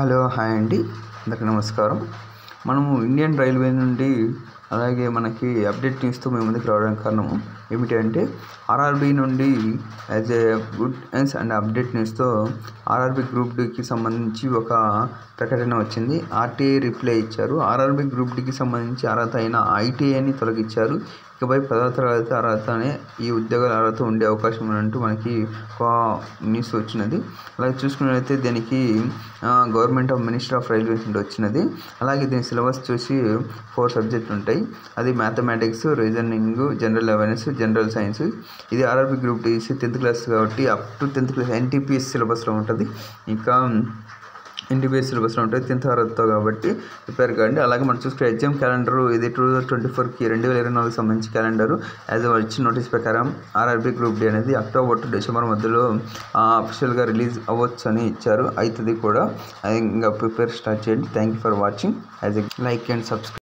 Hello hi అండి, అందరికీ నమస్కారం. మనము ఇండియన్ రైల్వే నుండి అలాగే మనకి అప్డేట్ న్యూస్తో మేము ముందుకు రావడానికి కారణం ఏమిటి అంటే ఆర్ఆర్బీ నుండి as a good news and update న్యూస్తో ఆర్ఆర్బీ గ్రూప్ డికి సంబంధించి ఒక ప్రకటన వచ్చింది. ఆర్టీఐ రిప్లై ఇచ్చారు. ఆర్ఆర్బీ గ్రూప్ డికి సంబంధించి అర్హత అయిన ఐటీఐని తొలగించారు. ఇకపై 10వ తరగతి అర్హతనే ఈ ఉద్యోగాల అర్హత ఉండే అవకాశం ఉన్నట్టు మనకి ఒక న్యూస్ వచ్చినది. అలాగే చూసుకున్నట్లయితే దీనికి government of minister of railways నుండి వచ్చినది. అలాగే దీని సిలబస్ చూసి 4 సబ్జెక్టులు ఉంటాయి. అది mathematics, reasoning, general awareness, general science. ఇది RRB group D 10th class కాబట్టి up to 10th class NTPS సిలబస్లో ఉంటుంది. ఇంకా ఎన్టీపీఎస్ సిలబస్లో ఉంటుంది 10th అర్హతతో కాబట్టి ప్రిపేర్ కాండి. అలాగే మనం చూసుకునే ఎగ్జామ్ క్యాలెండర్ ఇది 2024కి 2024 సంబంధించి క్యాలెండరు యాజ్ వచ్చిన నోటీస్ ప్రకారం ఆర్ఆర్బీ గ్రూప్ డి అనేది అక్టోబర్ టు డిసెంబర్ మధ్యలో అఫీషియల్గా రిలీజ్ అవ్వచ్చు అని ఇచ్చారు. అవుతుంది కూడా. అది ఇంకా ప్రిపేర్ స్టార్ట్ చేయండి. Thank you for watching. As a like and subscribe.